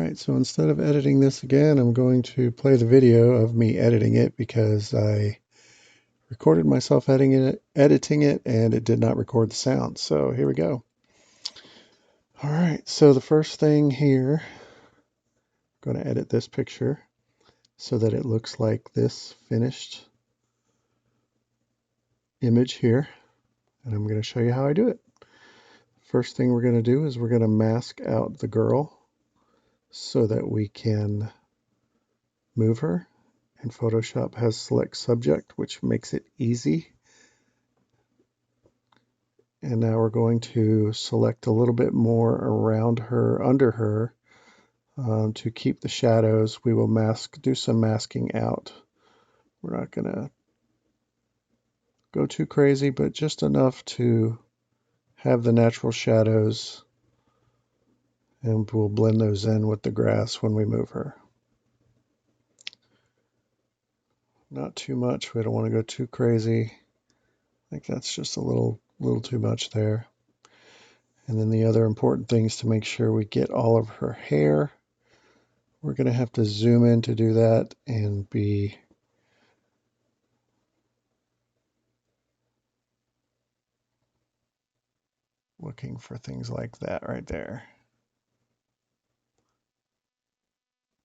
Alright, so instead of editing this again, I'm going to play the video of me editing it because I recorded myself editing it and it did not record the sound. So here we go. Alright, so the first thing here, I'm going to edit this picture so that it looks like this finished image here. And I'm going to show you how I do it. First thing we're going to do is we're going to mask out the girl so that we can move her. And Photoshop has select subject, which makes it easy. And now we're going to select a little bit more around her, under her, to keep the shadows. We will do some masking out. We're not going to go too crazy, but just enough to have the natural shadows, and we'll blend those in with the grass when we move her. Not too much. We don't want to go too crazy. I think that's just a little too much there. And then the other important thing is to make sure we get all of her hair. We're going to have to zoom in to do that and be looking for things like that right there.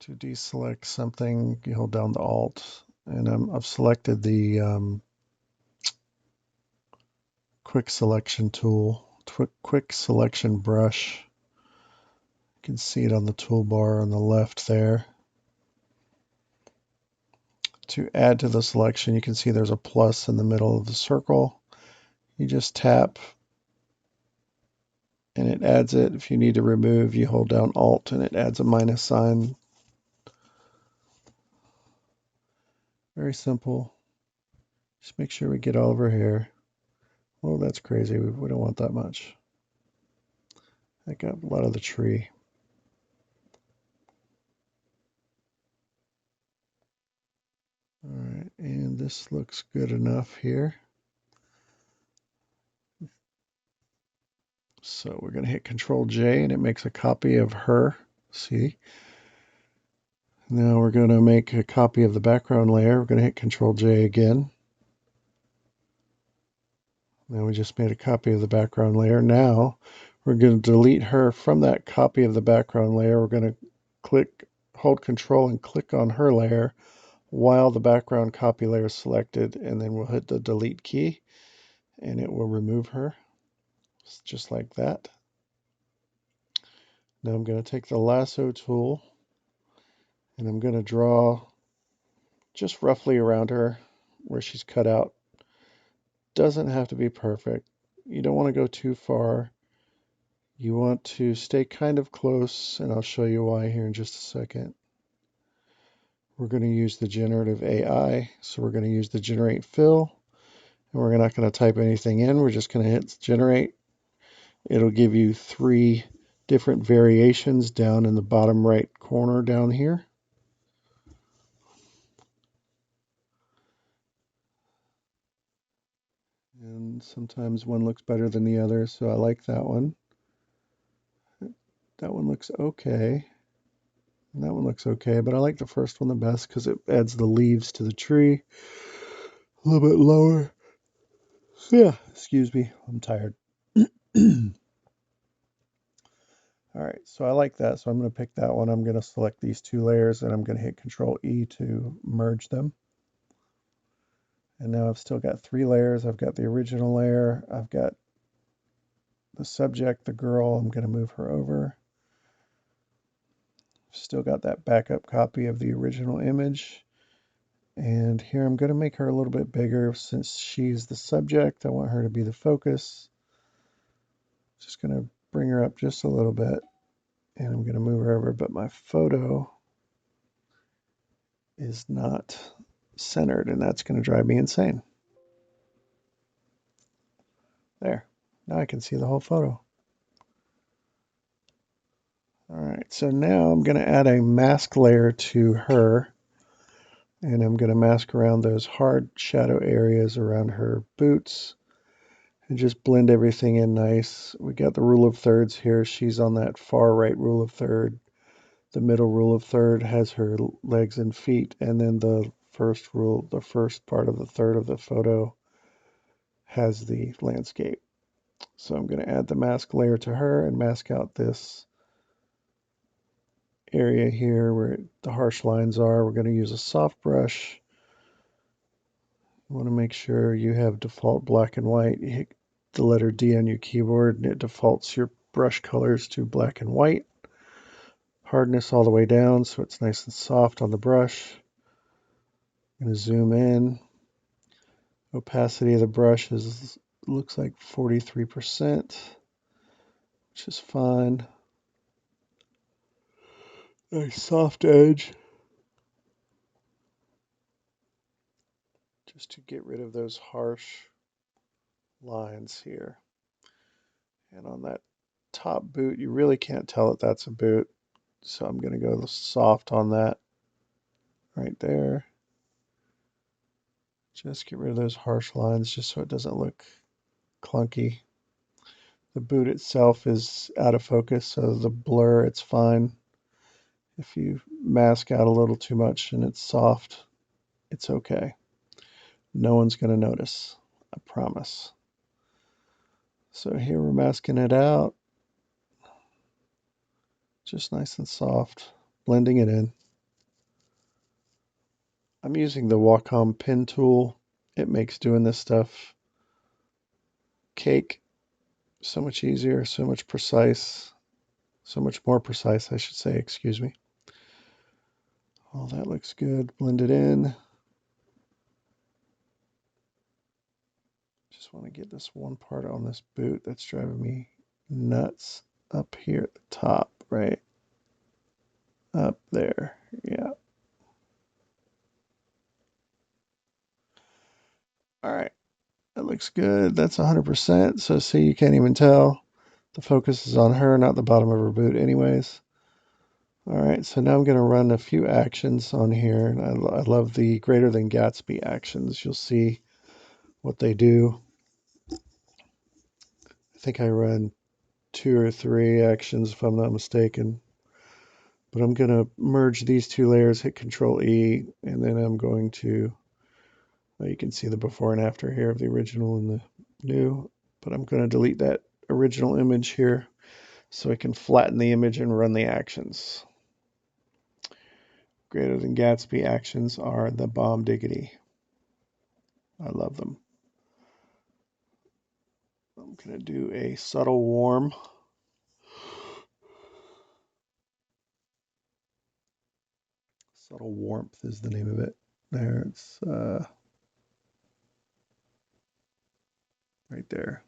To deselect something, you hold down the Alt, and I've selected the quick selection tool, quick selection brush. You can see it on the toolbar on the left there. To add to the selection, you can see there's a plus in the middle of the circle. You just tap and it adds it. If you need to remove, you hold down Alt and it adds a minus sign. Very simple. Just make sure we get all of her hair. Oh, that's crazy. We don't want that much. I got a lot of the tree. All right, and this looks good enough here. So we're going to hit Control J and it makes a copy of her. See? Now we're going to make a copy of the background layer. We're going to hit Control J again. Now we just made a copy of the background layer. Now we're going to delete her from that copy of the background layer. We're going to hold Control and click on her layer while the background copy layer is selected, and then we'll hit the delete key and it will remove her just like that. Now I'm going to take the lasso tool and I'm going to draw just roughly around her where she's cut out. Doesn't have to be perfect. You don't want to go too far. You want to stay kind of close, and I'll show you why here in just a second. We're going to use the generative AI, so we're going to use the generate fill, and we're not going to type anything in. We're just going to hit generate. It'll give you 3 different variations down in the bottom right corner down here. And sometimes one looks better than the other, so I like that one. That one looks okay. And that one looks okay, but I like the first one the best because it adds the leaves to the tree. A little bit lower. Yeah, excuse me, I'm tired. All right, so I like that, so I'm going to pick that one. I'm going to select these 2 layers, and I'm going to hit Control E to merge them. And now I've still got 3 layers. I've got the original layer. I've got the subject, the girl. I'm going to move her over. Still got that backup copy of the original image. And here I'm going to make her a little bit bigger since she's the subject. I want her to be the focus. Just going to bring her up just a little bit. And I'm going to move her over, but my photo is not centered, and that's going to drive me insane. There. Now I can see the whole photo. All right, so now I'm going to add a mask layer to her, and I'm going to mask around those hard shadow areas around her boots and just blend everything in nice. We got the rule of thirds here. She's on that far right rule of third. The middle rule of third has her legs and feet, and then the first rule, the first part of the third of the photo has the landscape. So I'm going to add the mask layer to her and mask out this area here where the harsh lines are. We're going to use a soft brush. You want to make sure you have default black and white. You hit the letter D on your keyboard and it defaults your brush colors to black and white. Hardness all the way down so it's nice and soft on the brush. I'm going to zoom in. Opacity of the brush looks like 43%, which is fine. Nice soft edge. Just to get rid of those harsh lines here. And on that top boot, you really can't tell that that's a boot. So I'm going to go soft on that right there. Just get rid of those harsh lines just so it doesn't look clunky. The boot itself is out of focus, so the blur, it's fine. If you mask out a little too much and it's soft, it's okay. No one's going to notice, I promise. So here we're masking it out. Just nice and soft, blending it in. I'm using the Wacom pen tool. It makes doing this stuff cake. So much easier, so much more precise, I should say, excuse me. All that looks good. Blend it in. Just want to get this one part on this boot that's driving me nuts up here at the top, right? Up there, yeah. All right, that looks good. That's 100%. So see, you can't even tell. The focus is on her, not the bottom of her boot anyways. All right, so now I'm going to run a few actions on here. And I love the greater than Gatsby actions. You'll see what they do. I think I run 2 or 3 actions if I'm not mistaken. But I'm going to merge these two layers, hit Control E, and then I'm going to, well, you can see the before and after here of the original and the new, but I'm going to delete that original image here so I can flatten the image and run the actions. Greater than Gatsby actions are the bomb diggity. I love them. I'm going to do a subtle warm. Subtle warmth is the name of it. There, it's right there.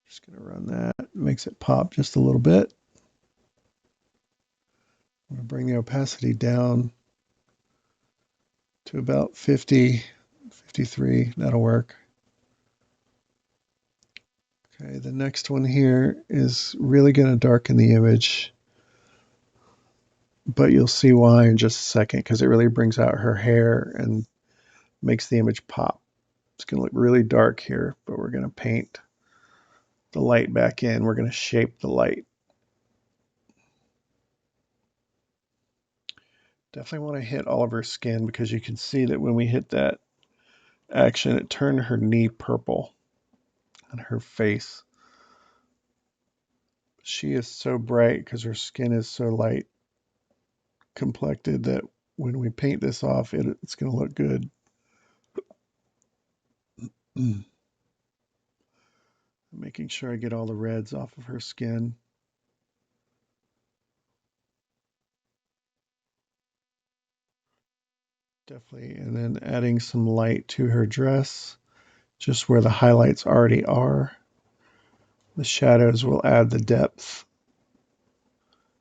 Just going to run that. Makes it pop just a little bit. I'm going to bring the opacity down to about 50, 53. That'll work. Okay, the next one here is really going to darken the image, but you'll see why in just a second because it really brings out her hair and makes the image pop. It's going to look really dark here, but we're going to paint the light back in. We're going to shape the light. Definitely want to hit all of her skin because you can see that when we hit that action, it turned her knee purple on her face. She is so bright because her skin is so light complected that when we paint this off, it's going to look good. Making sure I get all the reds off of her skin. Definitely, and then adding some light to her dress, just where the highlights already are. The shadows will add the depth.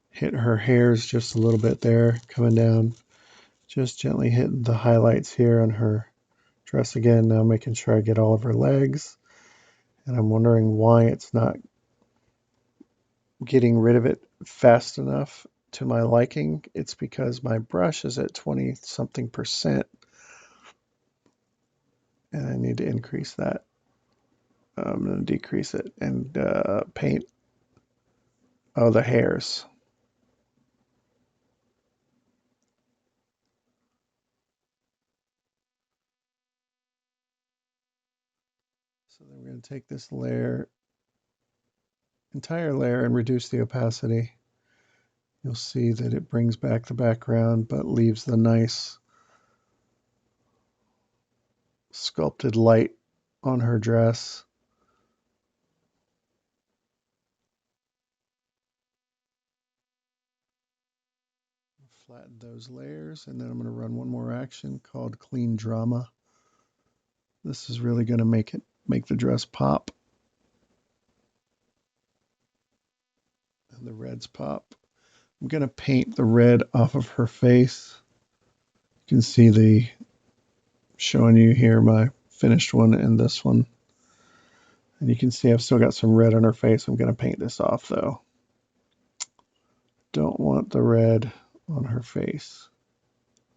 Hit her hairs just a little bit there, coming down. Just gently hitting the highlights here on her dress again. Now making sure I get all of her legs. And I'm wondering why it's not getting rid of it fast enough to my liking. It's because my brush is at 20 something percent and I need to increase that. I'm going to decrease it and paint Oh, the hairs. So then we're going to take this layer, entire layer, and reduce the opacity. You'll see that it brings back the background but leaves the nice sculpted light on her dress. Flatten those layers, and then I'm going to run one more action called Clean Drama. This is really going to make the dress pop. And the reds pop. I'm going to paint the red off of her face. You can see showing you here my finished one and this one. And you can see I've still got some red on her face. I'm going to paint this off though. Don't want the red on her face,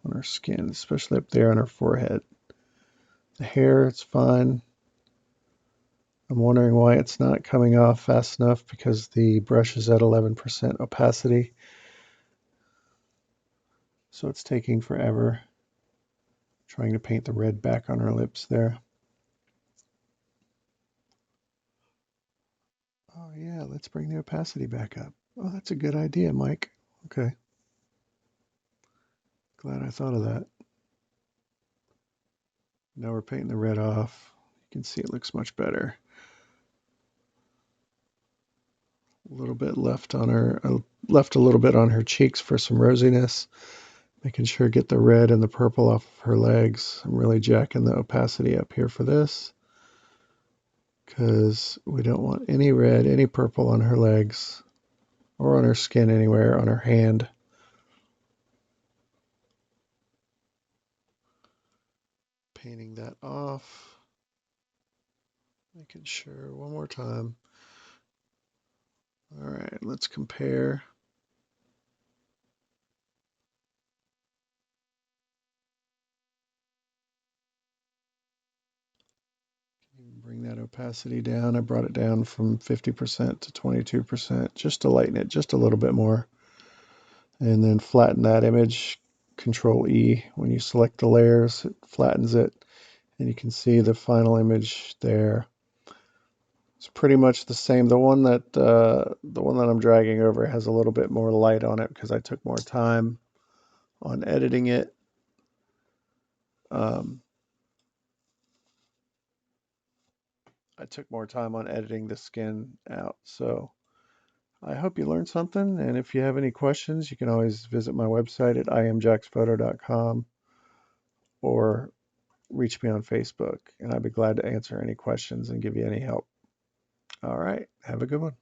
on her skin, especially up there on her forehead. The hair, it's fine. I'm wondering why it's not coming off fast enough because the brush is at 11% opacity. So it's taking forever. Trying to paint the red back on her lips there. Oh yeah, let's bring the opacity back up. Oh, that's a good idea, Mike. Okay. Glad I thought of that. Now we're painting the red off. You can see it looks much better. A little bit left on her, left a little bit on her cheeks for some rosiness. Making sure get the red and the purple off of her legs. I'm really jacking the opacity up here for this because we don't want any red, any purple on her legs or on her skin anywhere, on her hand. Painting that off. Making sure one more time. All right, let's compare. Bring that opacity down. I brought it down from 50% to 22% just to lighten it just a little bit more. And then flatten that image. Control E. When you select the layers, it flattens it. And you can see the final image there. It's pretty much the same. The one that I'm dragging over has a little bit more light on it because I took more time on editing it. I took more time on editing the skin out. So I hope you learned something. And if you have any questions, you can always visit my website at iamjaxphoto.com or reach me on Facebook. And I'd be glad to answer any questions and give you any help. All right. Have a good one.